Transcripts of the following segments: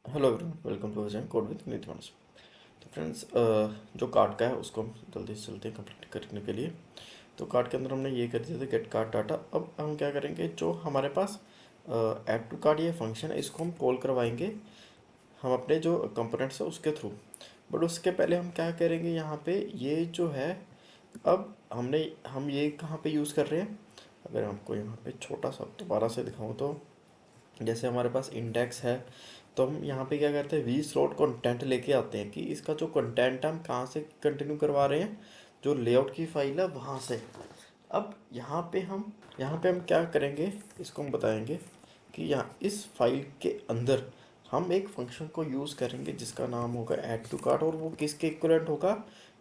Hello everyone, welcome to Ajay code with Niti Manas. तो friends, जो card का है उसको हम जल्दी से चलते हैं कंप्लीट करने के लिए। तो कार्ड के अंदर हमने ये कर दिया था गेट कार्ड डाटा। अब हम क्या करेंगे, जो हमारे पास ऐड टू कार्ड ये फंक्शन है इसको हम कॉल करवाएंगे हम अपने जो कंपोनेंट्स है उसके थ्रू। बट उसके पहले हम क्या करेंगे, यहाँ पे ये जो है, अब हम ये कहाँ पे यूज़ कर रहे हैं। अगर हमको यहाँ पे छोटा सा दोबारा से दिखाऊँ तो जैसे हमारे पास इंडेक्स है, तो हम यहाँ पे क्या करते हैं, वी स्लॉट कंटेंट लेके आते हैं कि इसका जो कंटेंट है हम कहाँ से कंटिन्यू करवा रहे हैं, जो लेआउट की फाइल है वहाँ से। अब यहाँ पे हम क्या करेंगे, इसको हम बताएंगे कि यहाँ इस फाइल के अंदर हम एक फंक्शन को यूज़ करेंगे जिसका नाम होगा ऐड टू कार्ट। और वो किसके इक्वलेंट होगा,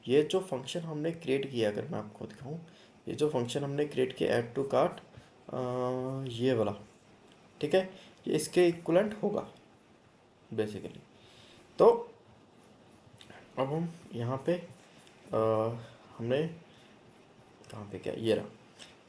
ये जो फंक्शन हमने क्रिएट किया, अगर मैं आपको दिखाऊँ, ये जो फंक्शन हमने क्रिएट किया ऐड टू कार्ट, ये वाला, ठीक है, ये इसके इक्वलेंट होगा बेसिकली। तो अब हम यहाँ पे अ, हमने कहाँ पे क्या, ये रहा।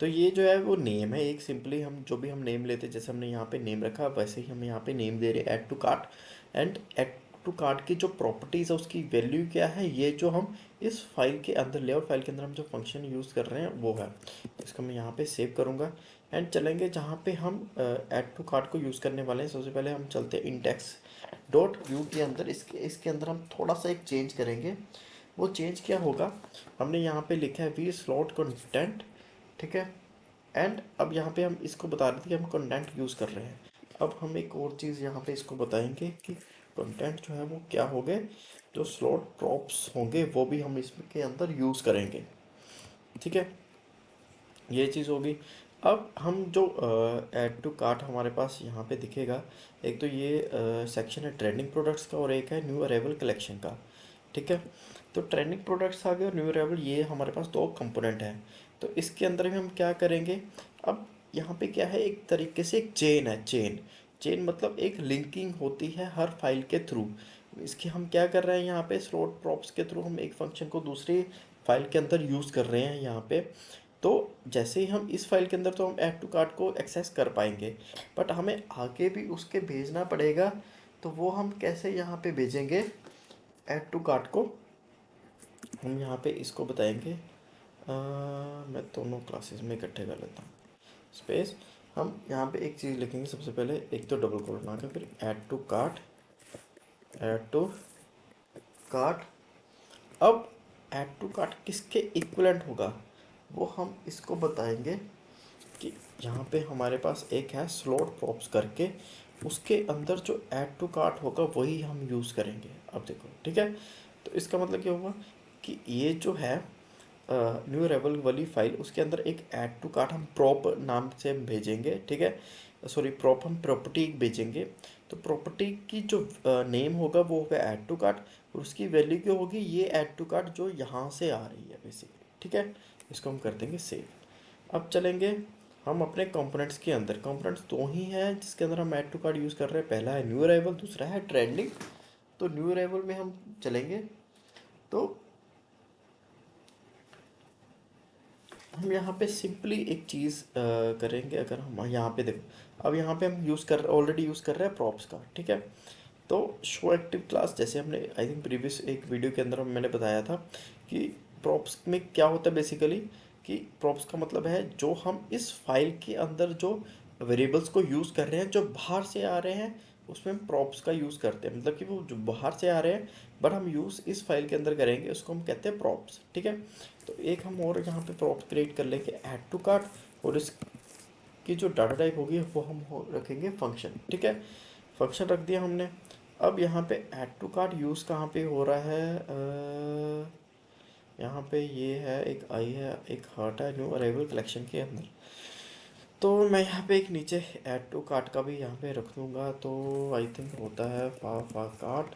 तो ये जो है वो नेम है, एक सिंपली हम जो भी हम नेम लेते हैं, जैसे हमने यहाँ पे नेम रखा वैसे ही हम यहाँ पे नेम दे रहे हैं add to cart. And add to cart की जो प्रॉपर्टीज़ है उसकी वैल्यू क्या है, ये जो हम इस फाइल के अंदर, लेआउट फाइल के अंदर हम जो फंक्शन यूज़ कर रहे हैं वो है। इसको मैं यहाँ पे सेव करूँगा एंड चलेंगे जहाँ पे हम ऐड टू कार्ट को यूज़ करने वाले हैं। सबसे पहले हम चलते हैं इंडेक्स डॉट व्यू के अंदर। इसके अंदर हम थोड़ा सा एक चेंज करेंगे। वो चेंज क्या होगा, हमने यहाँ पे लिखा है वी स्लॉट कंटेंट, ठीक है। एंड अब यहाँ पे हम इसको बता रहे थे कि हम कंटेंट यूज़ कर रहे हैं। अब हम एक और चीज़ यहाँ पे इसको बताएंगे कि कंटेंट जो है वो क्या हो गए, जो स्लॉट प्रॉप्स होंगे वो भी हम इसके अंदर यूज़ करेंगे, ठीक है। ये चीज़ होगी। अब हम जो ऐड टू कार्ट हमारे पास यहाँ पे दिखेगा, एक तो ये सेक्शन है ट्रेंडिंग प्रोडक्ट्स का और एक है न्यू अराइवल कलेक्शन का, ठीक है। तो ट्रेंडिंग प्रोडक्ट्स आ गए और न्यू अराइवल, ये हमारे पास दो कंपोनेंट हैं। तो इसके अंदर भी हम क्या करेंगे, अब यहाँ पे क्या है, एक तरीके से एक चेन है। चेन चेन मतलब एक लिंकिंग होती है हर फाइल के थ्रू। इसकी हम क्या कर रहे हैं, यहाँ पे स्लॉट प्रॉप्स के थ्रू हम एक फंक्शन को दूसरी फाइल के अंदर यूज़ कर रहे हैं यहाँ पे। तो जैसे ही हम इस फाइल के अंदर, तो हम ऐड टू कार्ट को एक्सेस कर पाएंगे, बट हमें आगे भी उसके भेजना पड़ेगा। तो वो हम कैसे यहाँ पे भेजेंगे ऐड टू कार्ट को, हम यहाँ पे इसको बताएंगे। मैं दोनों क्लासेस में इकट्ठे कर लेता हूँ स्पेस। हम यहाँ पे एक चीज़ लिखेंगे सबसे पहले, एक तो डबल कोड बना के, फिर add to cart, add to cart. अब ऐड टू कार्ट किसके इक्वलेंट होगा, वो हम इसको बताएंगे कि यहाँ पे हमारे पास एक है स्लॉट प्रॉप्स करके, उसके अंदर जो ऐड टू कार्ट होगा वही हम यूज़ करेंगे। अब देखो, ठीक है। तो इसका मतलब क्या हुआ कि ये जो है न्यू रेवल वाली फाइल, उसके अंदर एक ऐड टू कार्ट हम प्रॉप नाम से हम भेजेंगे, ठीक है। सॉरी, प्रॉप हम प्रॉपर्टी भेजेंगे। तो प्रॉपर्टी की जो नेम होगा वो होगा ऐड टू कार्ट, और उसकी वैल्यू क्या होगी, ये ऐड टू कार्ट जो यहाँ से आ रही है बेसिकली, ठीक है। इसको हम कर देंगे सेव। अब चलेंगे हम अपने कंपोनेंट्स के अंदर। कंपोनेंट्स दो ही हैं जिसके अंदर हम ऐड टू कार्ड यूज़ कर रहे हैं, पहला है न्यू अराइवल, दूसरा है ट्रेंडिंग। तो न्यू अराइवल में हम चलेंगे, तो हम यहाँ पे सिंपली एक चीज़ करेंगे। अगर हम यहाँ पे देखो, अब यहाँ पे हम ऑलरेडी यूज़ कर रहे हैं प्रॉप्स का, ठीक है। तो शो एक्टिव क्लास, जैसे हमने आई थिंक प्रीवियस एक वीडियो के अंदर मैंने बताया था कि प्रॉप्स में क्या होता है बेसिकली, कि प्रॉप्स का मतलब है जो हम इस फाइल के अंदर जो वेरिएबल्स को यूज़ कर रहे हैं, जो बाहर से आ रहे हैं उसमें हम प्रॉप्स का यूज़ करते हैं। मतलब कि वो जो बाहर से आ रहे हैं बट हम यूज़ इस फाइल के अंदर करेंगे, उसको हम कहते हैं प्रॉप्स, ठीक है। तो एक हम और यहाँ पे प्रॉप्स क्रिएट कर लेंगे ऐड टू कार्ट, और इसकी जो डाटा टाइप होगी वो हम रखेंगे फंक्शन, ठीक है। फंक्शन रख दिया हमने। अब यहाँ पे ऐड टू कार्ट यूज़ कहाँ पे हो रहा है, यहाँ पे ये है, एक आई है, एक हार्ट है न्यू अराइवल कलेक्शन के अंदर। तो मैं यहाँ पे एक नीचे ऐड टू कार्ट का भी यहाँ पे रख दूँगा, तो आई थिंक होता है फा फा कार्ट।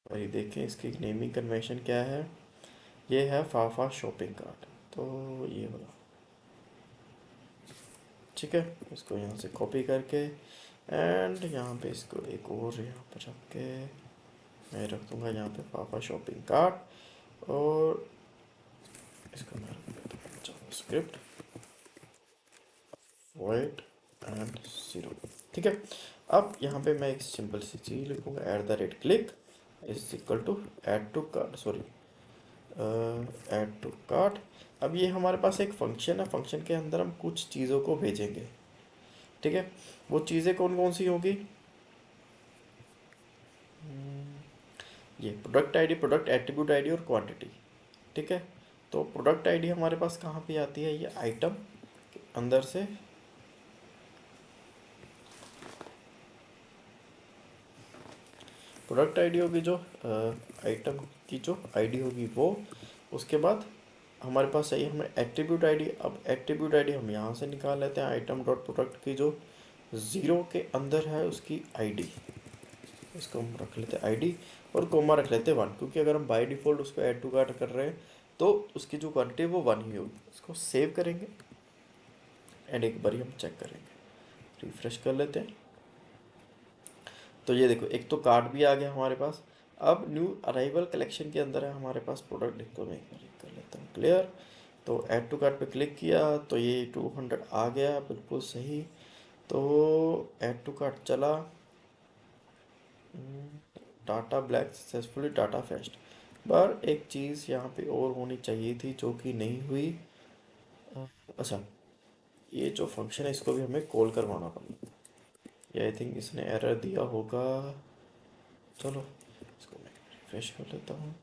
और ये देखें इसकी नेमिंग कन्वेंशन क्या है, ये है फाफा शॉपिंग कार्ट। तो ये वाला, ठीक है। इसको यहाँ से कॉपी करके एंड यहाँ पे इसको एक और यहाँ पर रख के मैं रख दूँगा यहाँ पे पापा शॉपिंग कार्ट। और इसको मैं रख देता हूँ जावास्क्रिप्ट वॉइड एंड 0। ठीक है, अब यहाँ पे मैं एक सिंपल सी चीज़ लिखूँगा, at the rate click is equal to add to cart, sorry add to cart. अब ये हमारे पास एक फंक्शन है, फंक्शन के अंदर हम कुछ चीज़ों को भेजेंगे। ठीक है, वो चीज़ें कौन कौन सी होगी? ये product ID, product attribute ID और क्वांटिटी। ठीक है, तो प्रोडक्ट आईडी हमारे पास कहाँ पे आती है? ये आइटम के अंदर से प्रोडक्ट आईडी होगी, जो आइटम की जो आईडी होगी वो। उसके बाद हमारे पास चाहिए हमें एट्रीब्यूट आईडी। अब एट्रीब्यूट आईडी हम यहाँ से निकाल लेते हैं, आइटम डॉट प्रोडक्ट की जो 0 के अंदर है उसकी आईडी, इसको हम रख लेते हैं आईडी और कोमा रख लेते हैं 1, क्योंकि अगर हम बाय डिफ़ॉल्ट उसको ऐड टू कार्ट कर रहे हैं तो उसकी जो क्वांटिटी है वो 1 ही होगी। इसको सेव करेंगे एंड एक बार हम चेक करेंगे, रिफ्रेश कर लेते हैं। तो ये देखो, एक तो कार्ड भी आ गया हमारे पास। अब न्यू अराइवल कलेक्शन के अंदर है हमारे पास प्रोडक्ट, देखो मैं एक बार कर लेता हूँ क्लियर। तो ऐड टू कार्ट पे क्लिक किया तो ये 200 आ गया, बिल्कुल सही। तो ऐड टू कार्ट चला, data black successfully data fest. पर एक चीज़ यहाँ पे और होनी चाहिए थी जो कि नहीं हुई। अच्छा, ये जो फंक्शन है इसको भी हमें कॉल करवाना पड़ेगा। ये आई थिंक इसने एरर दिया होगा। चलो इसको मैं रिफ्रेश कर लेता हूँ,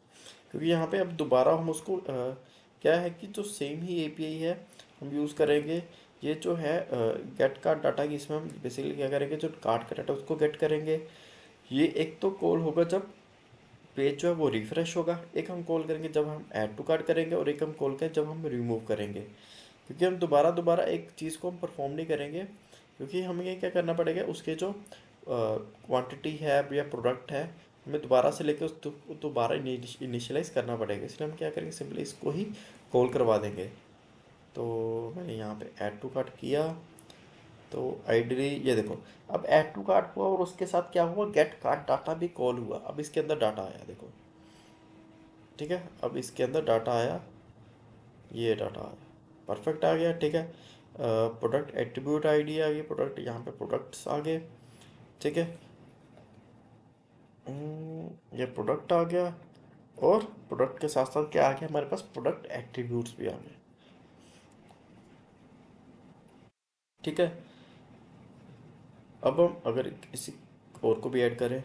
क्योंकि यहाँ पे अब दोबारा हम उसको क्या है कि जो सेम ही एपीआई है हम यूज़ करेंगे। ये जो है गेट कार्ड डाटा की, इसमें हम बेसिकली क्या करेंगे, जो कार्ड का डाटा उसको गेट करेंगे। ये एक तो कॉल होगा जब पेज जो है वो रिफ्रेश होगा, एक हम कॉल करेंगे जब हम ऐड टू कार्ट करेंगे, और एक हम कॉल करें जब हम रिमूव करेंगे। क्योंकि हम दोबारा दोबारा एक चीज़ को हम परफॉर्म नहीं करेंगे, क्योंकि हमें ये क्या करना पड़ेगा, उसके जो क्वांटिटी है या प्रोडक्ट है हमें दोबारा से लेकर उस दोबारा इनिशियलाइज करना पड़ेगा। इसलिए हम क्या करेंगे, सिंपली इसको ही कॉल करवा देंगे। तो मैंने यहाँ पे ऐड टू कार्ट किया, तो आइडली ये देखो, अब ऐड टू कार्ट हुआ और उसके साथ क्या हुआ, गेट कार्ट डाटा भी कॉल हुआ। अब इसके अंदर डाटा आया देखो। ठीक है, अब इसके अंदर डाटा आया, ये डाटा आया, परफेक्ट आ गया। ठीक है, प्रोडक्ट एट्रीब्यूट आईडी आ गई, प्रोडक्ट यहाँ पे प्रोडक्ट्स आ गए। ठीक है, ये प्रोडक्ट आ गया, और प्रोडक्ट के साथ साथ क्या आ गया हमारे पास, प्रोडक्ट एट्रीब्यूट्स भी आ गए। ठीक है, अब हम अगर किसी और को भी ऐड करें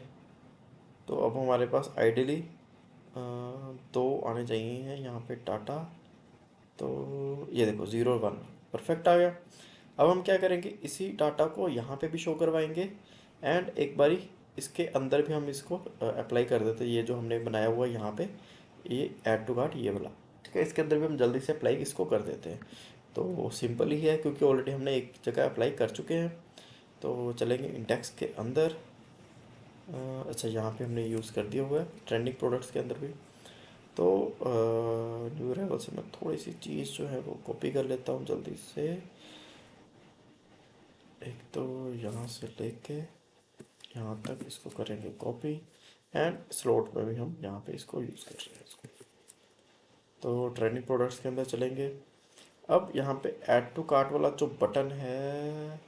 तो अब हमारे पास आइडियली दो आने चाहिए हैं यहाँ पे डाटा। तो ये देखो 0 1 परफेक्ट आ गया। अब हम क्या करेंगे, इसी डाटा को यहाँ पे भी शो करवाएंगे, एंड एक बारी इसके अंदर भी हम इसको अप्लाई कर देते हैं। ये जो हमने बनाया हुआ है यहाँ पे, ये ऐड टू कार्ट ये वाला, ठीक है, इसके अंदर भी हम जल्दी से अप्लाई इसको कर देते हैं। तो सिंपल ही है, क्योंकि ऑलरेडी हमने एक जगह अप्लाई कर चुके हैं। तो चलेंगे इंडेक्स के अंदर। अच्छा, यहाँ पे हमने यूज़ कर दिया हुआ है ट्रेंडिंग प्रोडक्ट्स के अंदर भी। तो न्यू अराइवल से मैं थोड़ी सी चीज़ जो है वो कॉपी कर लेता हूँ जल्दी से। एक तो यहाँ से लेके यहाँ तक इसको करेंगे कॉपी, एंड स्लॉट में भी हम यहाँ पे इसको यूज़ कर रहे हैं इसको। तो ट्रेंडिंग प्रोडक्ट्स के अंदर चलेंगे। अब यहाँ पे ऐड टू कार्ट वाला जो बटन है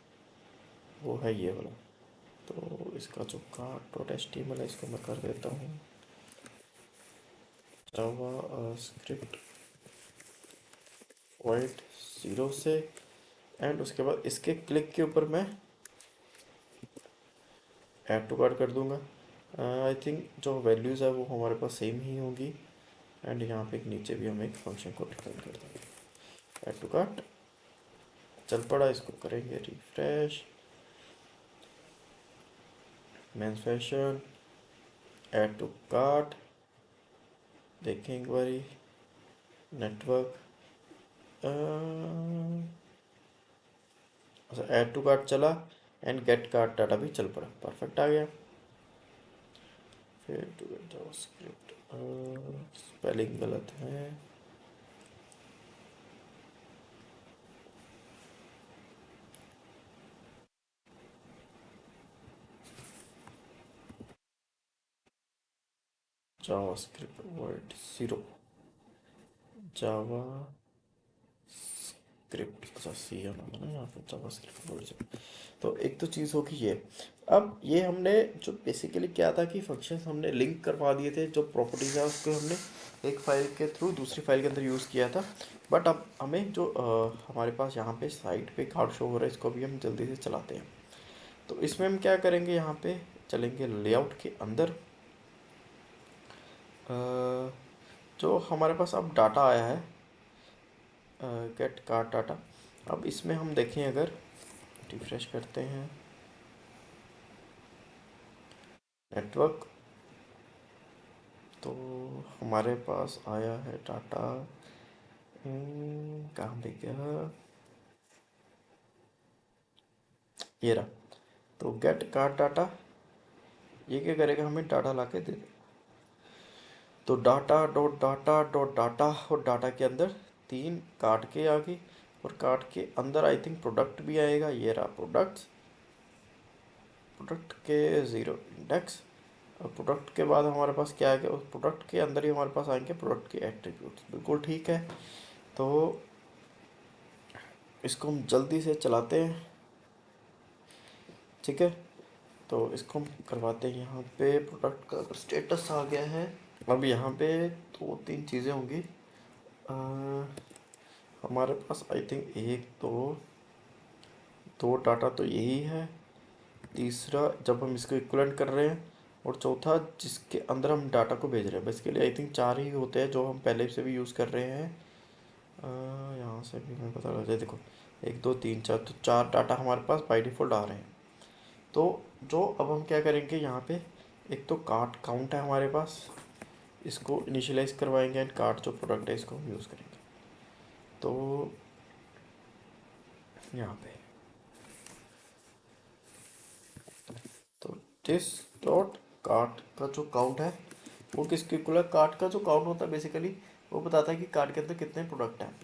वो है ये वाला। तो इसका जो कार्ट डॉट एचटीएमएल है इसको मैं कर देता हूँ जावा स्क्रिप्ट वाइट 0 से, एंड उसके बाद इसके क्लिक के ऊपर मैं ऐड टू कार्ट कर दूंगा। आई थिंक जो वैल्यूज़ है वो हमारे पास सेम ही होंगी, एंड यहाँ पे एक नीचे भी हम एक फंक्शन को डिफाइन कर देंगे। ऐड टू कार्ट चल पड़ा, इसको करेंगे refresh, men's fashion, add to cart, देखें एक बारी, नेटवर्क, अच्छा ऐड टू कार्ट चला, एंड गेट कार्ट डाटा भी चल पड़ा, परफेक्ट आ गया। फिर टू जावास्क्रिप्ट, स्पेलिंग गलत है। जावास्क्रिप्ट वर्ड 0, जावा स्क्रिप्ट, अच्छा सी है ना यहाँ पे, जावास्क्रिप्ट वर्जन। तो एक तो चीज़ होगी ये। अब ये हमने जो बेसिकली क्या था कि फंक्शंस हमने लिंक करवा दिए थे, जो प्रॉपर्टीज है उसको हमने एक फाइल के थ्रू दूसरी फाइल के अंदर यूज़ किया था। बट अब हमें जो हमारे पास यहाँ पे साइट पे कार्ड शो हो रहा है, इसको भी हम जल्दी से चलाते हैं। तो इसमें हम क्या करेंगे, यहाँ पे चलेंगे लेआउट के अंदर। जो हमारे पास अब डाटा आया है, गेट कार्ड डाटा। अब इसमें हम देखें, अगर रिफ्रेश करते हैं नेटवर्क, तो हमारे पास आया है डाटा। कहाँ पे गया, ये रहा। तो गेट कार्ड डाटा, ये क्या करेगा, हमें डाटा ला के दे दे। तो डाटा और डाटा के अंदर 3 कार्ड के आ गई, और कार्ड के अंदर आई थिंक प्रोडक्ट भी आएगा, ये रहा प्रोडक्ट्स। प्रोडक्ट के 0 इंडेक्स। और प्रोडक्ट के बाद हमारे पास क्या आएगा, उस प्रोडक्ट के अंदर ही हमारे पास आएंगे प्रोडक्ट के एट्रीब्यूट्स। बिल्कुल ठीक है। तो इसको हम जल्दी से चलाते हैं, ठीक है। तो इसको हम करवाते हैं, यहाँ पे प्रोडक्ट का अगर स्टेटस आ गया है। अब यहाँ पे 2-3 चीज़ें होंगी। हमारे पास आई थिंक एक तो दो डाटा तो यही है, तीसरा जब हम इसको इक्वलेंट कर रहे हैं, और चौथा जिसके अंदर हम डाटा को भेज रहे हैं। बेसिकली आई थिंक 4 ही होते हैं जो हम पहले से भी यूज़ कर रहे हैं। यहाँ से भी हमें पता लग जाए, देखो 1 2 3 4, तो 4 डाटा हमारे पास बाई डिफ़ॉल्ट आ रहे हैं। तो जो अब हम क्या करेंगे, यहाँ पे एक तो कार्ट काउंट है हमारे पास, इसको इनिशियलाइज करवाएंगे, एंड कार्ट जो प्रोडक्ट है इसको हम यूज़ करेंगे। तो यहाँ पे तो दिस डॉट कार्ट का जो काउंट है वो किसके इक्वल है, कार्ट का जो काउंट होता है बेसिकली वो बताता है कि कार्ट के अंदर कितने प्रोडक्ट हैं।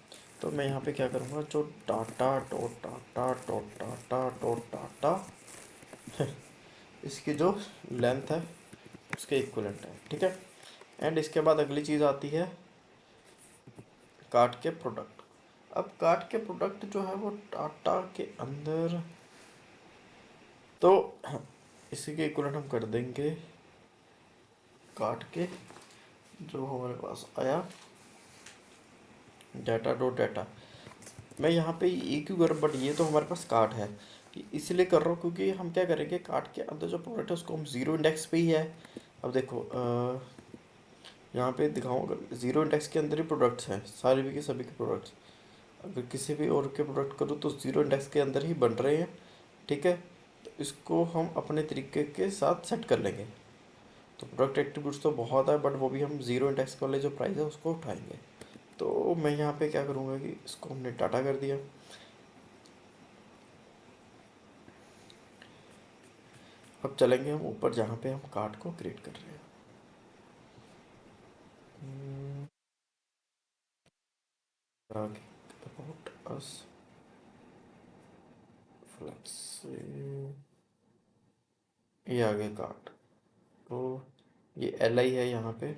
तो मैं यहाँ पे क्या करूँगा, जो data dot data dot data dot data इसकी जो लेंथ है उसके इक्वलेंट है, ठीक है। एंड इसके बाद अगली चीज़ आती है कार्ट के प्रोडक्ट। अब कार्ट के प्रोडक्ट जो है वो डाटा के अंदर, तो इसी के इक्वलेंट हम कर देंगे कार्ट के जो हमारे पास आया डाटा डॉट डाटा। मैं यहाँ पे ये क्यों कर, बट ये तो हमारे पास कार्ट है, इसलिए कर रहा हूँ क्योंकि हम क्या करेंगे, कार्ट के अंदर जो प्रोडक्ट है उसको हम 0 इंडेक्स पे ही है। अब देखो यहाँ पे दिखाऊँ, अगर 0 इंडेक्स के अंदर ही प्रोडक्ट्स हैं सारे भी के सभी के प्रोडक्ट्स, अगर किसी भी और के प्रोडक्ट करूँ तो 0 इंडेक्स के अंदर ही बन रहे हैं, ठीक है। तो इसको हम अपने तरीके के साथ सेट कर लेंगे। तो प्रोडक्ट एट्रीब्यूट्स तो बहुत है, बट वो भी हम 0 इंडेक्स वाले जो प्राइस है उसको उठाएंगे। तो मैं यहाँ पे क्या करूँगा कि इसको हमने डाटा कर दिया। अब चलेंगे हम ऊपर जहाँ पे हम कार्ड को क्रिएट कर रहे हैं। अबाउट अस फ्लेक्स, ये आ गया कार्ड। तो ये एल आई है यहाँ पे,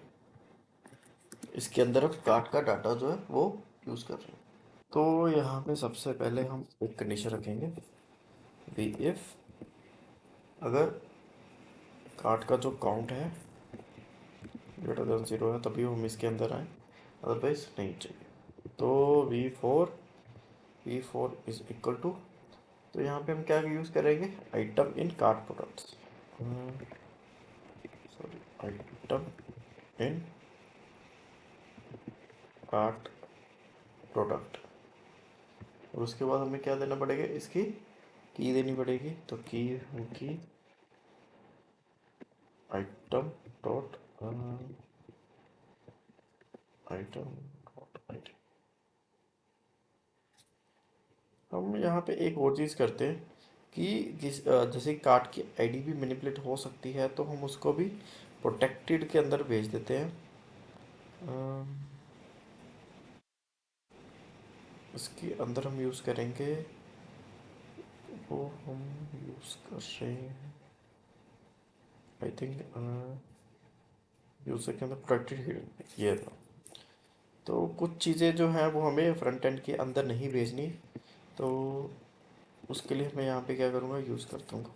इसके अंदर अब कार्ड का डाटा जो है वो यूज़ कर रहे हैं। तो यहाँ पे सबसे पहले हम एक कंडीशन रखेंगे, वी इफ अगर कार्ड का जो काउंट है ग्रेटर देन 0 है तभी हम इसके अंदर आए, अदरवाइज नहीं चाहिए। तो V four is equal to, तो यहाँ पे हम क्या यूज़ करेंगे, item in cart products, sorry item in cart product. और उसके बाद हमें क्या देना पड़ेगा, इसकी की देनी पड़ेगी। तो की होगी item dot item dot item. हम यहाँ पे एक और चीज़ करते हैं कि जैसे कार्ड की आईडी भी मैनिपुलेट हो सकती है, तो हम उसको भी प्रोटेक्टेड के अंदर भेज देते हैं। इसके अंदर हम यूज़ करेंगे, वो हम यूज़ कर रहे हैं आई थिंक यूज़र के अंदर प्रोटेक्टेड, ये था। तो कुछ चीज़ें जो हैं वो हमें फ्रंट एंड के अंदर नहीं भेजनी, तो उसके लिए मैं यहाँ पे क्या करूँगा, यूज़ करता हूँ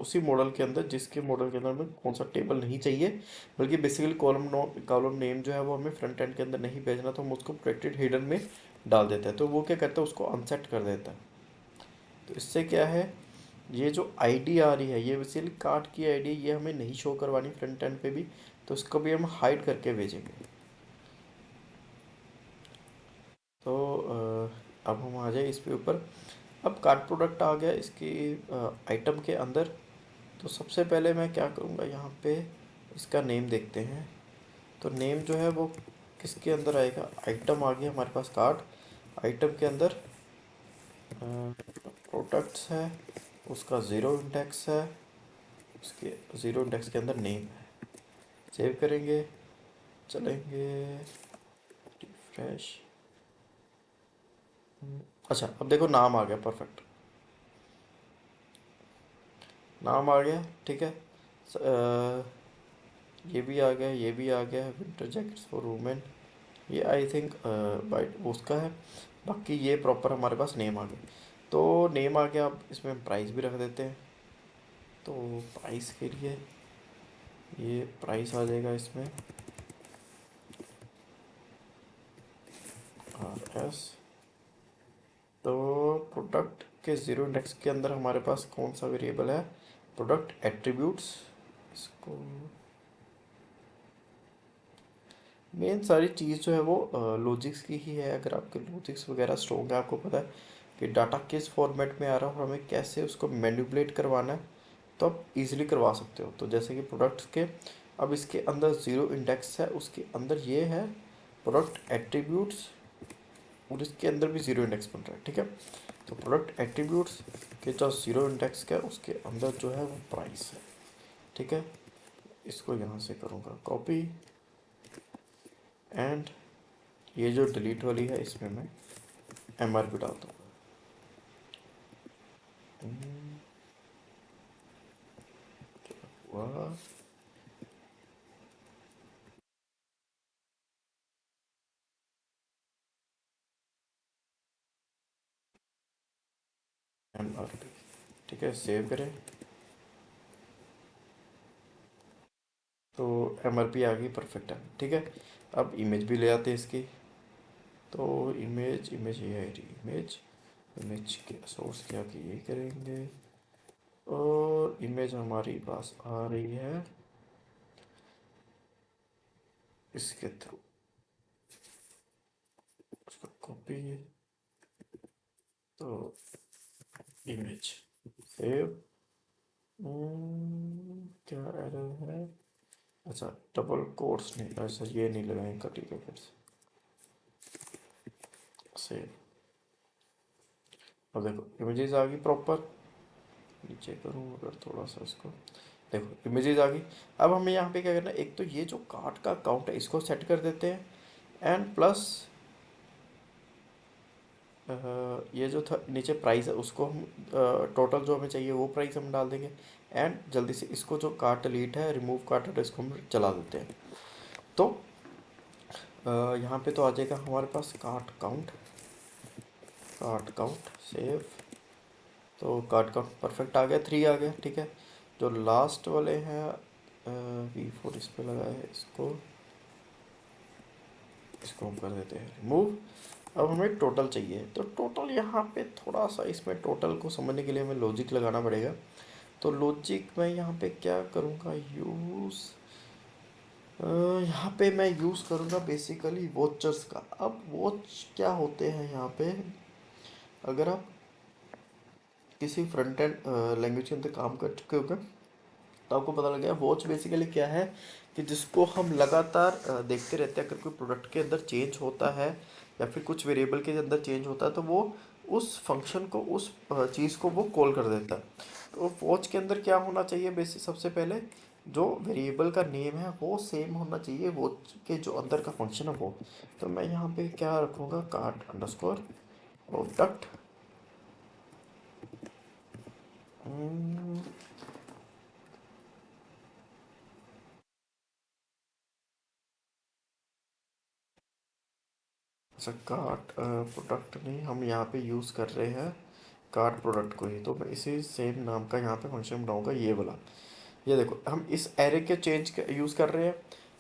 उसी मॉडल के अंदर जिसके मॉडल के अंदर में कौन सा टेबल नहीं चाहिए, बल्कि बेसिकली कॉलम नेम जो है वो हमें फ्रंट एंड के अंदर नहीं भेजना, तो हम उसको प्रोटेक्टेड हिडन में डाल देते हैं। तो वो क्या करता है, उसको अनसेट कर देता है। तो इससे क्या है, ये जो आईडी आ रही है ये बेसिकली कार्ड की आईडी, ये हमें नहीं शो करवानी फ्रंट एंड पे भी, तो इसको भी हम हाइड करके भेजेंगे। तो अब हम आ जाए इस पे ऊपर। अब कार्ड प्रोडक्ट आ गया इसकी आइटम के अंदर। तो सबसे पहले मैं क्या करूँगा, यहाँ पे इसका नेम देखते हैं। तो नेम जो है वो किसके अंदर आएगा, आइटम आ गया हमारे पास कार्ड, आइटम के अंदर प्रोडक्ट्स है, उसका ज़ीरो इंडेक्स है, उसके ज़ीरो इंडेक्स के अंदर नेम है। सेव करेंगे, चलेंगे रिफ्रेश। अच्छा अब देखो नाम आ गया, परफेक्ट नाम आ गया, ठीक है। ये भी आ गया, ये भी आ गया है, विंटर जैकेट्स फॉर वुमेन, ये आई थिंक वाइट उसका है। बाकी ये प्रॉपर हमारे पास नेम आ गया। तो नेम आ गया, अब इसमें हम प्राइस भी रख देते हैं। तो प्राइस के लिए ये प्राइस आ जाएगा इसमें RS। तो प्रोडक्ट के ज़ीरो इंडेक्स के अंदर हमारे पास कौन सा वेरिएबल है, प्रोडक्ट एट्रीब्यूट्स। इसको मेन सारी चीज़ जो है वो लॉजिक्स की ही है। अगर आपके लॉजिक्स वगैरह स्ट्रॉन्ग है, आपको पता है कि डाटा किस फॉर्मेट में आ रहा है और हमें कैसे उसको मैनिपुलेट करवाना है, तो आप इजीली करवा सकते हो। तो जैसे कि प्रोडक्ट्स के, अब इसके अंदर ज़ीरो इंडेक्स है, उसके अंदर ये है प्रोडक्ट एट्रीब्यूट्स, और इसके अंदर भी ज़ीरो इंडेक्स बन रहा है, ठीक है। तो प्रोडक्ट एट्रीब्यूट्स के जो ज़ीरो इंडेक्स का है उसके अंदर जो है वो प्राइस है, ठीक है। इसको यहाँ से करूँगा कॉपी, एंड ये जो डिलीट वाली है इसमें मैं MRP डाल दूँगा। हुआ MRP, ठीक है, सेव करें। तो MRP आ गई, परफेक्ट है, ठीक है। अब इमेज भी ले आते हैं इसकी। तो इमेज इमेज ये है, इमेज इमेज के सोर्स क्या कि ये करेंगे, और इमेज हमारी पास आ रही है इसके थ्रू, उसका कॉपी, तो इमेज सेव। क्या एरर है, अच्छा डबल कोट्स नहीं, अच्छा ये नहीं लगाएंगे, ठीक है, फिर सेव। अब देखो इमेजेस आ गई प्रॉपर, नीचे करूँ अगर थोड़ा सा इसको, देखो इमेजेस आ गई। अब हमें यहाँ पे क्या करना है, एक तो ये जो कार्ड का अकाउंट है इसको सेट कर देते हैं, एंड प्लस ये जो था नीचे प्राइस है उसको हम टोटल जो हमें चाहिए वो प्राइस हम डाल देंगे। एंड जल्दी से इसको जो कार्ट डिलीट है, रिमूव कार्ट, इसको हम चला देते हैं। तो यहाँ पे तो आ जाएगा हमारे पास cart count, cart count save. तो कार्ट काउंट परफेक्ट आ गया, 3 आ गया, ठीक है। जो लास्ट वाले हैं V4 इस पे लगा है, इसको इसको हम कर देते हैं रिमूव। अब हमें टोटल चाहिए, तो टोटल यहाँ पे थोड़ा सा, इसमें टोटल को समझने के लिए हमें लॉजिक लगाना पड़ेगा। तो लॉजिक मैं यहाँ पे क्या करूँगा यूज़, यहाँ पे मैं यूज़ करूँगा बेसिकली वॉचर्स का। अब वॉच क्या होते हैं यहाँ पे, अगर आप किसी फ्रंट एंड लैंग्वेज के अंदर काम कर चुके होगे तो आपको पता लग गया वॉच बेसिकली क्या है, कि जिसको हम लगातार देखते रहते हैं। अगर कोई प्रोडक्ट के अंदर चेंज होता है या फिर कुछ वेरिएबल के अंदर चेंज होता है, तो वो उस फंक्शन को, उस चीज़ को वो कॉल कर देता है। तो वॉच के अंदर क्या होना चाहिए, बेसिक सबसे पहले जो वेरिएबल का नेम है वो सेम होना चाहिए वॉच के जो अंदर का फंक्शन है वो। तो मैं यहाँ पे क्या रखूँगा, कार्ट अंडरस्कोर प्रोडक्ट, अच्छा, कार्ट प्रोडक्ट नहीं, हम यहाँ पे यूज़ कर रहे हैं कार्ट प्रोडक्ट को ही, तो मैं इसी सेम नाम का यहाँ पे फंक्शन बनाऊंगा ये वाला। ये देखो, हम इस एरे के यूज़ कर रहे हैं।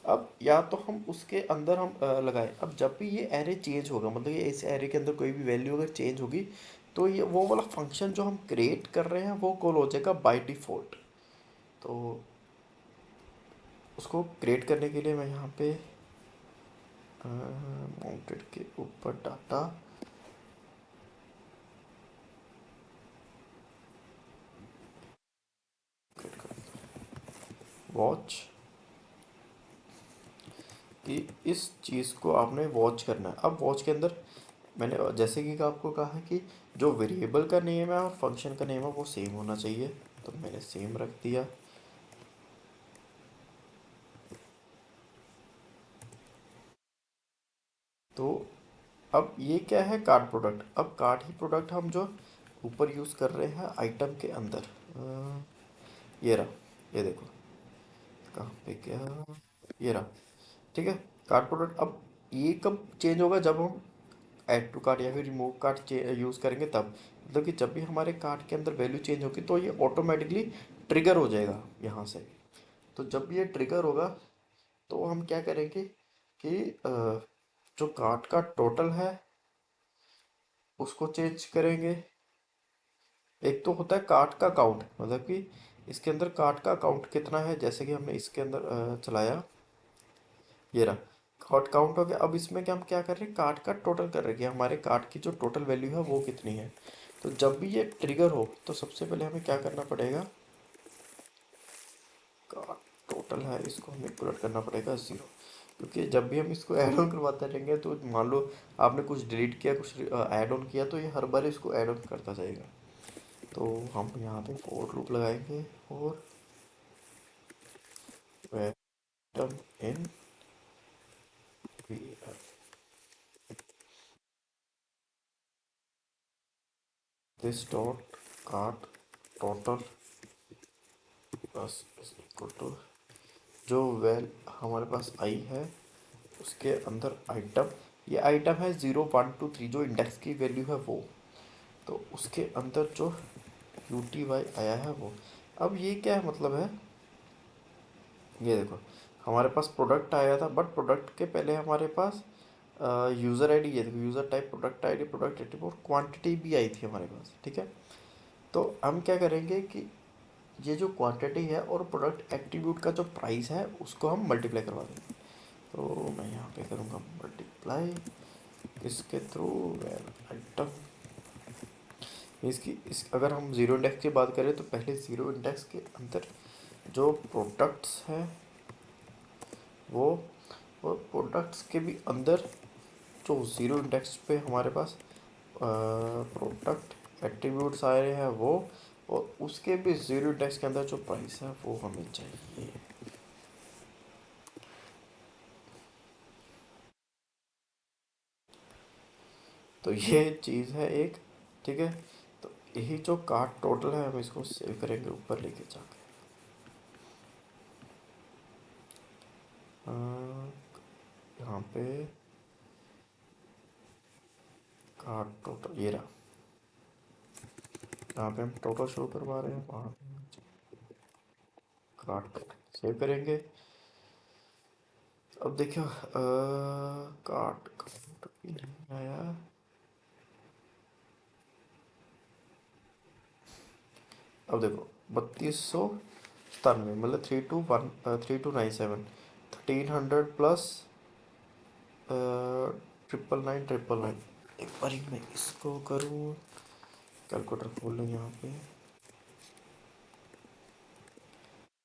अब या तो हम उसके अंदर हम लगाए, अब जब भी ये एरे चेंज होगा, मतलब ये इस एरे के अंदर कोई भी वैल्यू अगर चेंज होगी, तो ये वो वाला फंक्शन जो हम क्रिएट कर रहे हैं वो कॉल हो जाएगा बाय डिफ़ॉल्ट। तो उसको क्रिएट करने के लिए मैं यहाँ पे माउंटेड के ऊपर डाटा वॉच, कि इस चीज़ को आपने वॉच करना है। अब वॉच के अंदर मैंने जैसे कि आपको कहा है कि जो वेरिएबल का नेम है और फंक्शन का नेम है वो सेम होना चाहिए, तो मैंने सेम रख दिया। तो अब ये क्या है, कार्ड प्रोडक्ट। अब कार्ड ही प्रोडक्ट हम जो ऊपर यूज़ कर रहे हैं आइटम के अंदर, ये रहा, ये देखो कहाँ पे क्या, ये रहा, ठीक है। कार्ड प्रोडक्ट अब ये कब चेंज होगा, जब हम ऐड टू कार्ट या फिर रिमूव कार्ट यूज़ करेंगे तब। मतलब कि जब भी हमारे कार्ट के अंदर वैल्यू चेंज होगी तो ये ऑटोमेटिकली ट्रिगर हो जाएगा यहाँ से। तो जब ये ट्रिगर होगा तो हम क्या करेंगे कि जो कार्ट का टोटल है उसको चेंज करेंगे। एक तो होता है कार्ट का काउंट, मतलब कि इसके अंदर कार्ट का काउंट कितना है, जैसे कि हमने इसके अंदर चलाया, ये रहा कार्ट काउंट हो गया। अब इसमें क्या हम क्या कर रहे हैं, कार्ट का टोटल कर रहे हैं कि हमारे कार्ट की जो टोटल वैल्यू है वो कितनी है। तो जब भी ये ट्रिगर हो तो सबसे पहले हमें क्या करना पड़ेगा, कार्ट टोटल है इसको हमें पुट करना पड़ेगा 0। क्योंकि जब भी हम इसको ऐड ऑन करवाते रहेंगे तो मान लो आपने कुछ डिलीट किया, कुछ ऐड ऑन किया, तो ये हर बार इसको ऐड ऑन करता जाएगा। तो हम यहाँ पे फॉर लूप लगाएंगे और वेटम in this dot cart total plus equal to जो वेल हमारे पास आई है उसके अंदर आइटम, ये आइटम है 0 1 2 3, जो इंडेक्स की वैल्यू है वो। तो उसके अंदर जो UTY आया है वो। अब ये क्या है मतलब है, ये देखो हमारे पास प्रोडक्ट आया था, बट प्रोडक्ट के पहले हमारे पास यूज़र आईडी, ये देखो user type product ID product attribute और क्वांटिटी भी आई थी हमारे पास, ठीक है। तो हम क्या करेंगे कि ये जो क्वांटिटी है और प्रोडक्ट एट्रीब्यूट का जो प्राइस है उसको हम मल्टीप्लाई करवा देंगे। तो मैं यहाँ पे करूँगा मल्टीप्लाई इसके थ्रू वेल आइटम, इसकी इस अगर हम ज़ीरो इंडेक्स की बात करें तो पहले ज़ीरो इंडेक्स के अंदर जो प्रोडक्ट्स हैं वो, और प्रोडक्ट्स के भी अंदर जो ज़ीरो इंडेक्स पे हमारे पास प्रोडक्ट एट्रीब्यूट्स आए हैं वो, और उसके भी ज़ीरो इंडेक्स के अंदर जो प्राइस है वो हमें चाहिए। तो ये चीज़ है एक, ठीक है। तो यही जो कार्ट टोटल है हम इसको सेव करेंगे ऊपर लेके जाके, अ, यहाँ पे कार्ट टोटल ये रहा, यहाँ पे हम टोटल शो करवा रहे हैं, वहाँ कार्ट टोटल सेव करेंगे। अब देखियो कार्ट काउंट भी नहीं आया। अब देखो 3297, मतलब 3297, 1300 प्लस 999 एक बार ही मैं इसको करूँ, कैलकुलेटर खोल लूँ यहाँ पे।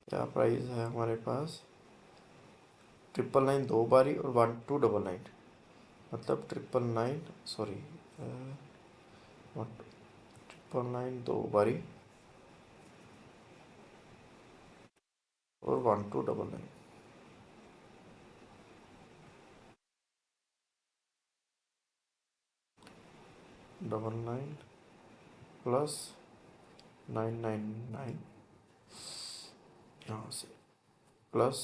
क्या प्राइस है हमारे पास, 999 दो बारी और 1299, मतलब 999 सॉरी 999 दो बारी और 1299। 99 प्लस 999 यहाँ से प्लस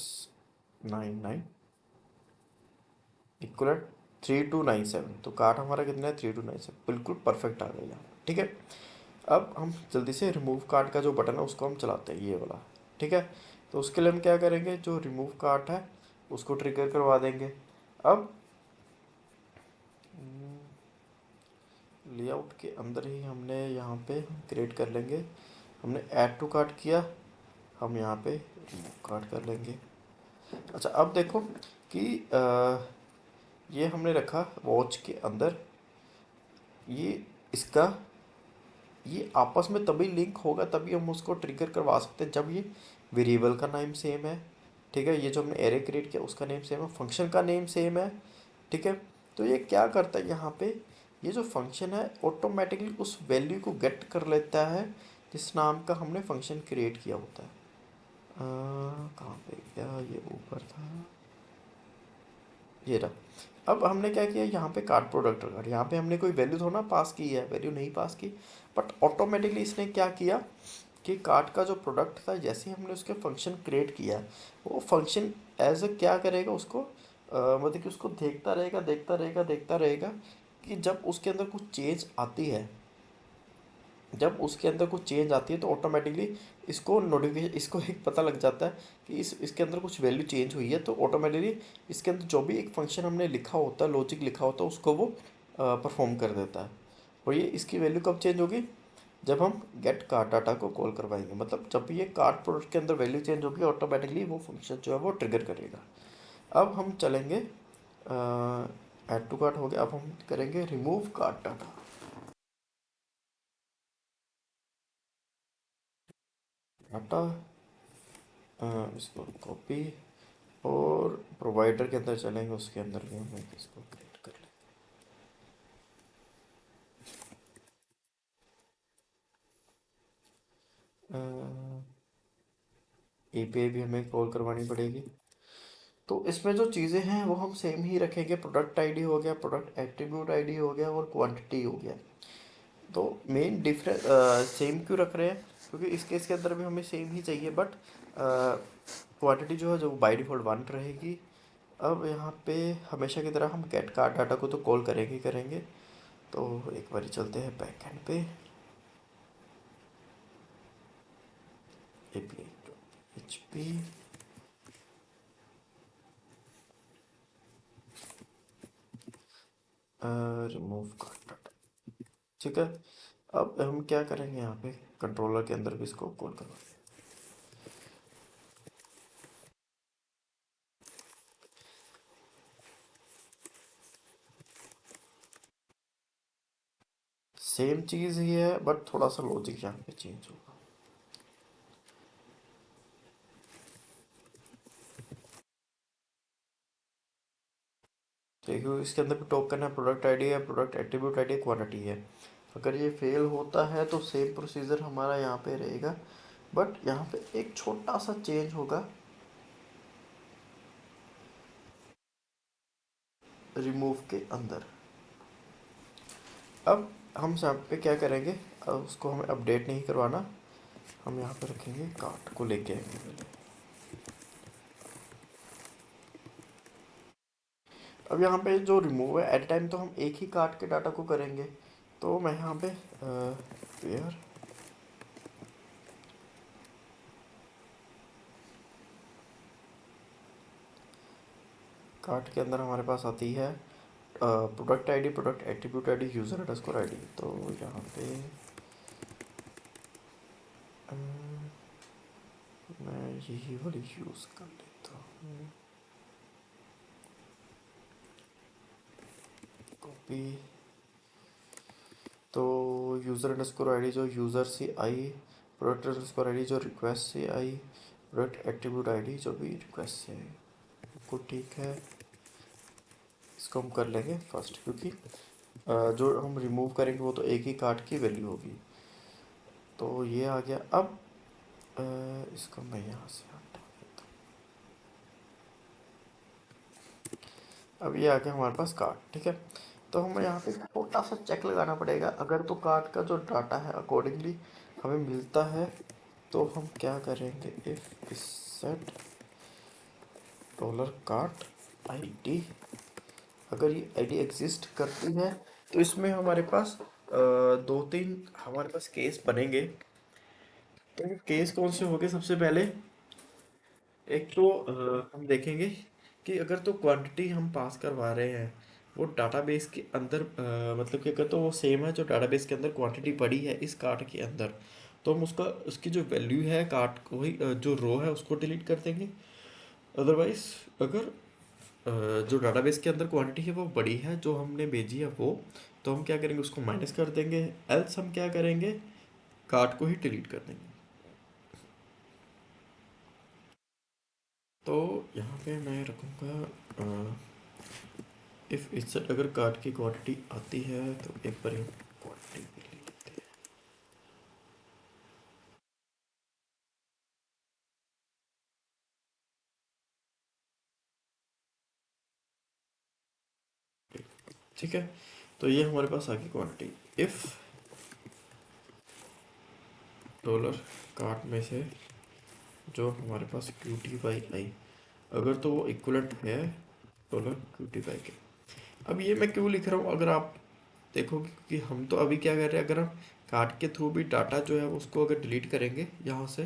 99 इक्वलेट 3297, तो कार्ड हमारा कितना है 3297, बिल्कुल परफेक्ट आ गया यहाँ, ठीक है। अब हम जल्दी से रिमूव कार्ड का जो बटन है उसको हम चलाते हैं, ये वाला, ठीक है। तो उसके लिए हम क्या करेंगे, जो रिमूव कार्ड है उसको ट्रिगर करवा देंगे। अब लेआउट के अंदर ही हमने यहाँ पे क्रिएट कर लेंगे, हमने ऐड टू कार्ट किया, हम यहाँ पे रिमूव कार्ड कर लेंगे। अच्छा अब देखो कि ये हमने रखा वॉच के अंदर, ये इसका ये आपस में तभी लिंक होगा, तभी हम उसको ट्रिगर करवा सकते हैं जब ये वेरिएबल का नेम सेम है, ठीक है। ये जो हमने एरे क्रिएट किया उसका नेम सेम है, फंक्शन का नेम सेम है, ठीक है। तो ये क्या करता है यहाँ पे, ये जो फंक्शन है ऑटोमेटिकली उस वैल्यू को गेट कर लेता है जिस नाम का हमने फंक्शन क्रिएट किया होता है। कहाँ पे गया, ये ऊपर था, ये रहा। अब हमने क्या किया, यहाँ पे कार्ड प्रोडक्ट कार्ड, यहाँ पे हमने कोई वैल्यू थोड़ा ना पास की है, वैल्यू नहीं पास की, बट ऑटोमेटिकली इसने क्या किया कि कार्ड का जो प्रोडक्ट था जैसे ही हमने उसके फंक्शन क्रिएट किया, वो फंक्शन एज अ क्या करेगा उसको, मतलब कि उसको देखता रहेगा देखता रहेगा देखता रहेगा कि जब उसके अंदर कुछ चेंज आती है, जब उसके अंदर कुछ चेंज आती है तो ऑटोमेटिकली इसको नोटिफिकेशन, इसको एक पता लग जाता है कि इसके अंदर कुछ वैल्यू चेंज हुई है, तो ऑटोमेटिकली इसके अंदर जो भी एक फंक्शन हमने लिखा होता है, लॉजिक लिखा होता है, उसको वो परफॉर्म कर देता है। और ये इसकी वैल्यू कब चेंज होगी, जब हम गेट कार्ड डाटा को कॉल करवाएंगे, मतलब जब ये कार्ड प्रोडक्ट के अंदर वैल्यू चेंज होगी ऑटोमेटिकली वो फंक्शन जो है वो ट्रिगर करेगा। अब हम चलेंगे, ऐड टू कार्ट हो गया, अब हम करेंगे रिमूव कार्ड डाटा। डाटा इसको कॉपी, और प्रोवाइडर के अंदर चलेंगे, उसके अंदर भी हम इसको क्रिएट कर लेंगे। एपीआई भी हमें कॉल करवानी पड़ेगी। तो इसमें जो चीज़ें हैं वो हम सेम ही रखेंगे, प्रोडक्ट आईडी हो गया, प्रोडक्ट एट्रीब्यूट आईडी हो गया, और क्वांटिटी हो गया। तो मेन डिफरेंस सेम क्यों रख रहे हैं, क्योंकि इस केस के अंदर भी हमें सेम ही चाहिए, बट क्वांटिटी जो है जो बाय डिफ़ॉल्ट 1 रहेगी। अब यहाँ पे हमेशा की तरह हम गेट कार्ड डाटा को तो कॉल करेंगे ही करेंगे। तो एक बार चलते हैं बैक एंड पे, API.php, रिमूव कार्ड डाटा, ठीक है। अब हम क्या करेंगे, यहाँ पे कंट्रोलर के अंदर भी इसको कॉल करवा, सेम चीज़ ही है बट थोड़ा सा लॉजिक यहाँ पे चेंज होगा। देखिए इसके अंदर भी टोकन है, प्रोडक्ट आईडी है, प्रोडक्ट एट्रीब्यूट आईडी, क्वांटिटी है। अगर ये फेल होता है तो सेम प्रोसीजर हमारा यहाँ पे रहेगा, बट यहाँ पे एक छोटा सा चेंज होगा रिमूव के अंदर। अब हम यहाँ पे क्या करेंगे, अब उसको हमें अपडेट नहीं करवाना, हम यहाँ पे रखेंगे कार्ट को लेके आएंगे पहले। अब यहाँ पे जो रिमूव है एट टाइम तो हम एक ही कार्ट के डाटा को करेंगे, तो मैं यहाँ पे वेयर कार्ट के अंदर हमारे पास आती है product ID, product attribute ID, user underscore ID. तो यहाँ पे मैं यही वाली यूज़ कर लेता हूँ, कॉपी। तो यूज़र अंडरस्कोर आईडी जो यूज़र से आई, प्रोडक्ट अंडरस्कोर आईडी जो रिक्वेस्ट से आई, प्रोडक्ट एट्रीब्यूट आईडी जो भी रिक्वेस्ट से आई, को ठीक है। इसको हम कर लेंगे फर्स्ट, क्योंकि जो हम रिमूव करेंगे वो तो एक ही कार्ड की वैल्यू होगी। तो ये आ गया। अब इसको मैं यहाँ से हटा देता हूँ। अब ये आ गया हमारे पास कार्ड, ठीक है। तो हमें यहाँ पे छोटा सा चेक लगाना पड़ेगा, अगर तो कार्ड का जो डाटा है अकॉर्डिंगली हमें मिलता है तो हम क्या करेंगे, if set dollar cart ID अगर ये आईडी एग्जिस्ट करती है तो इसमें हमारे पास दो तीन हमारे पास केस बनेंगे। तो ये केस कौन से होंगे? सबसे पहले एक तो हम देखेंगे कि अगर तो क्वांटिटी हम पास करवा रहे हैं वो डाटाबेस के अंदर, मतलब कि अगर तो वो सेम है जो डाटाबेस के अंदर क्वांटिटी पड़ी है इस कार्ड के अंदर, तो हम उसका उसकी जो वैल्यू है कार्ड को ही, जो रो है उसको डिलीट कर देंगे। अदरवाइज अगर जो डाटाबेस के अंदर क्वांटिटी है वो बड़ी है जो हमने भेजी है वो, तो हम क्या करेंगे उसको माइनस कर देंगे। एल्स हम क्या करेंगे, कार्ड को ही डिलीट कर देंगे। तो यहाँ पे मैं रखूँगा इफ़ इससे अगर कार्ड की क्वांटिटी आती है तो एक बार क्वांटिटी भी ले लेते हैं। ठीक है, तो ये हमारे पास आ गई क्वांटिटी। इफ़ डॉलर कार्ड में से जो हमारे पास क्यू टी वाई आई, अगर तो वो इक्वलेंट है डॉलर क्यू टी वाई के। अब ये मैं क्यों लिख रहा हूँ, अगर आप देखोगे कि हम तो अभी क्या कर रहे हैं, अगर हम कार्ड के थ्रू भी डाटा जो है उसको अगर डिलीट करेंगे यहाँ से,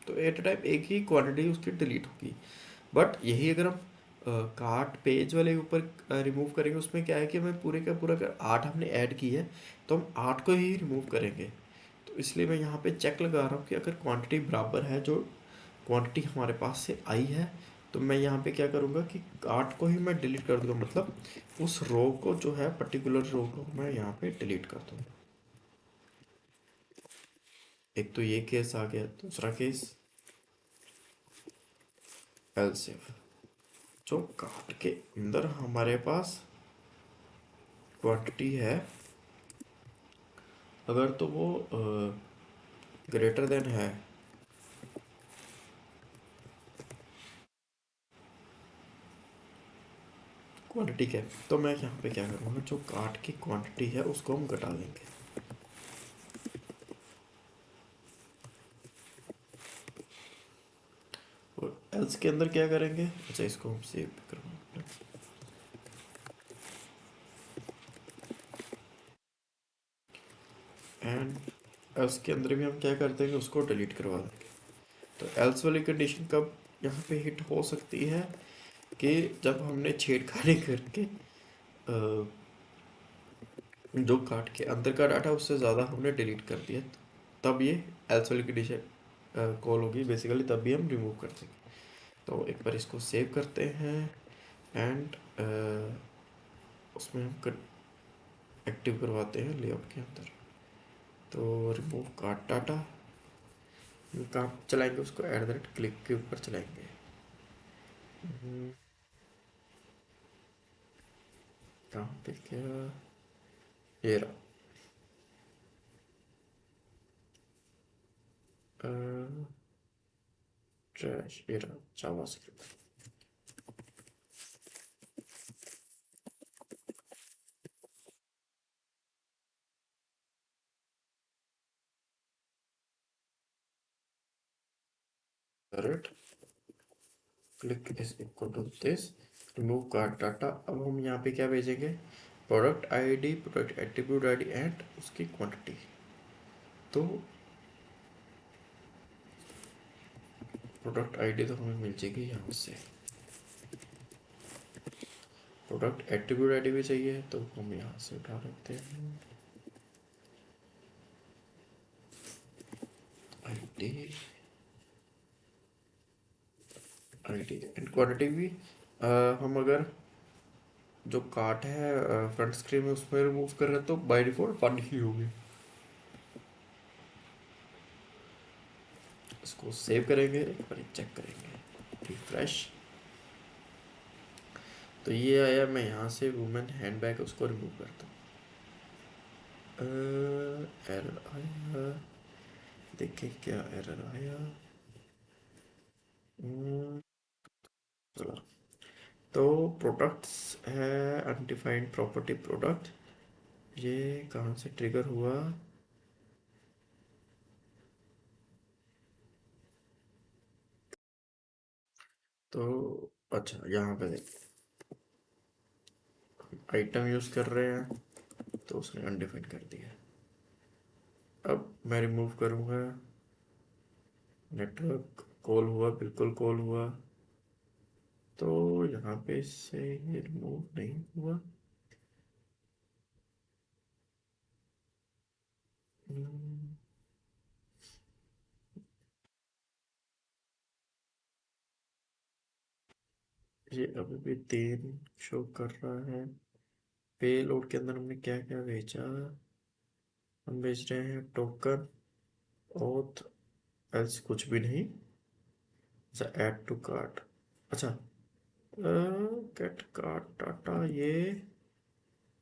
तो एट अ टाइम एक ही क्वांटिटी उसकी डिलीट होगी। बट यही अगर हम कार्ट पेज वाले ऊपर रिमूव करेंगे, उसमें क्या है कि हमें पूरे का पूरा अगर 8 हमने ऐड की है तो हम 8 को ही रिमूव करेंगे। तो इसलिए मैं यहाँ पे चेक लगा रहा हूँ कि अगर क्वांटिटी बराबर है जो क्वांटिटी हमारे पास से आई है, तो मैं यहाँ पे क्या करूँगा कि 8 को ही मैं डिलीट कर दूँगा, मतलब उस रो को जो है पर्टिकुलर रो को मैं यहाँ पे डिलीट कर दूँगा। एक तो ये केस आ गया। दूसरा केस एलसीएफ, जो कार्ड के अंदर हमारे पास क्वांटिटी है, अगर तो वो ग्रेटर देन है क्वांटिटी के, तो मैं यहाँ पे क्या करूँगा, जो कार्ड की क्वांटिटी है उसको हम घटा देंगे। और एल्स के अंदर क्या करेंगे, अच्छा इसको हम सेव करवाएंगे। एंड एल्स के अंदर भी हम क्या कर देंगे, उसको डिलीट करवा देंगे। तो एल्स वाली कंडीशन कब यहाँ पे हिट हो सकती है कि जब हमने छेड़खानी करके जो कार्ड के अंदर का डाटा उससे ज़्यादा हमने डिलीट कर दिया, तब ये एल्स वाली कंडीशन कॉल होगी बेसिकली, तब भी हम रिमूव कर देंगे। तो एक बार इसको सेव करते हैं एंड उसमें हम एक्टिव करवाते हैं लेआउट के अंदर। तो रिमूव कार्ड डाटा कहाँ चलाएंगे, उसको एट द रेट क्लिक के ऊपर चलाएंगे। कहाँ पे क्या, ये रहा ट्रैश, ये रहा JavaScript. Rate click is equal to this remove cart data. अब हम यहाँ पे क्या भेजेंगे, product ID, product attribute ID and उसकी क्वांटिटी। तो प्रोडक्ट आईडी तो हमें मिल जाएगी यहाँ से, प्रोडक्ट एट्रीब्यूट आईडी भी चाहिए तो हम यहाँ से उठा लेते हैं आईडी, आईडी एंड क्वांटिटी भी। हम अगर जो कार्ट है फ्रंट स्क्रीन में उसमें रिमूव कर रहे हैं तो बाय डिफॉल्ट वन ही होगी। इसको सेव करेंगे, एक बार चेक करेंगे, रिफ्रेश। तो ये आया, मैं यहाँ से वुमेन हैंडबैग उसको रिमूव करता हूँ। एरर आया, देखें क्या एरर आया। हम्म, चलो। तो प्रोडक्ट्स है अनडिफाइंड प्रॉपर्टी प्रोडक्ट, ये कहाँ से ट्रिगर हुआ। तो अच्छा यहाँ पे देखते आइटम यूज़ कर रहे हैं तो उसने अनडिफाइन कर दिया। अब मैं रिमूव करूँगा, नेटवर्क कॉल हुआ, बिल्कुल कॉल हुआ, तो यहाँ पे से ये रिमूव नहीं हुआ। ये अभी भी 3 शो कर रहा है। पे लोड के अंदर हमने क्या क्या भेजा, हम भेज रहे हैं टोकन, ऑथ, एल्स कुछ भी नहीं, अच्छा ऐड टू कार्ट, अच्छा गेट कार्ट डाटा, ये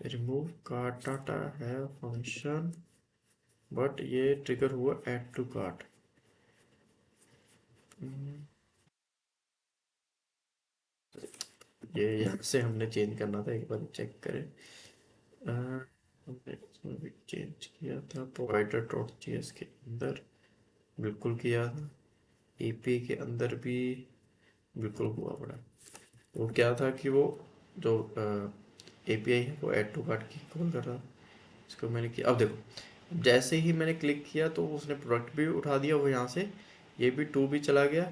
रिमूव कार्ट डाटा है फंक्शन, बट ये ट्रिगर हुआ ऐड टू कार्ट। ये यहाँ से हमने चेंज करना था, एक बार चेक करें। हमने इसमें भी चेंज किया था प्रोवाइडर डॉट जीएस के अंदर, बिल्कुल किया था, ईपी के अंदर भी बिल्कुल हुआ बड़ा। वो क्या था कि वो जो एपीआई है वो ऐड टू कार्ट की कॉल कर रहा, इसको मैंने किया। अब देखो जैसे ही मैंने क्लिक किया तो उसने प्रोडक्ट भी उठा दिया वो यहाँ से, ये भी 2 भी चला गया,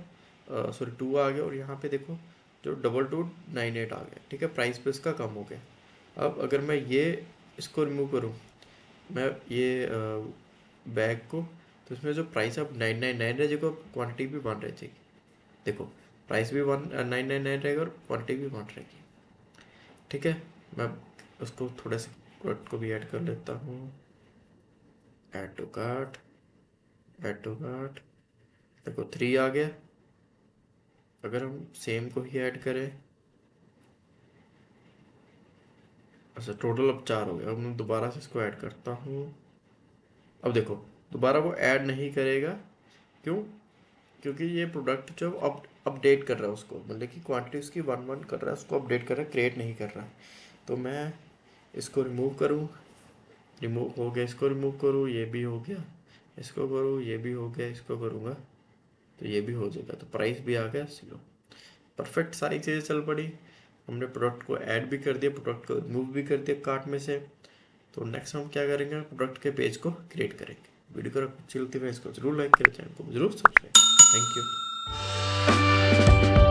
सॉरी 2 आ गया, और यहाँ पे देखो जो 2298 आ गया, ठीक है, प्राइस पे इसका कम हो गया। अब अगर मैं ये इसको रिमूव करूँ, मैं ये बैग को, तो इसमें जो प्राइस अब 999 रह जाएगा, क्वान्टिटी भी 1 रह जाएगी। देखो प्राइस भी 1999 रहेगा और क्वान्टिटी भी 1 रहेगी, ठीक है। मैं उसको थोड़े से प्रोडक्ट को भी ऐड कर लेता हूँ, add to cart, add to cart, देखो 3 आ गया। अगर हम सेम को ही ऐड करें, अच्छा टोटल अब 4 हो गया। अब मैं दोबारा से इसको ऐड करता हूँ, अब देखो दोबारा वो ऐड नहीं करेगा, क्यों? क्योंकि ये प्रोडक्ट जो अब अपडेट कर रहा है उसको, मतलब कि क्वांटिटी उसकी 1 कर रहा है, उसको अपडेट कर रहा है, क्रिएट नहीं कर रहा है। तो मैं इसको रिमूव करूँ, रिमूव हो गया, इसको रिमूव करूँ, ये भी हो गया, इसको करूँ, ये भी हो गया, इसको करूँगा तो ये भी हो जाएगा, तो प्राइस भी आ गया 0। परफेक्ट, सारी चीज़ें चल पड़ी। हमने प्रोडक्ट को ऐड भी कर दिया, प्रोडक्ट को रिमूव भी कर दिया कार्ट में से। तो नेक्स्ट हम क्या करेंगे, प्रोडक्ट के पेज को क्रिएट करेंगे। वीडियो को चलते हुए इसको जरूर लाइक करें, चैनल को जरूर सब्सक्राइब। Thank you.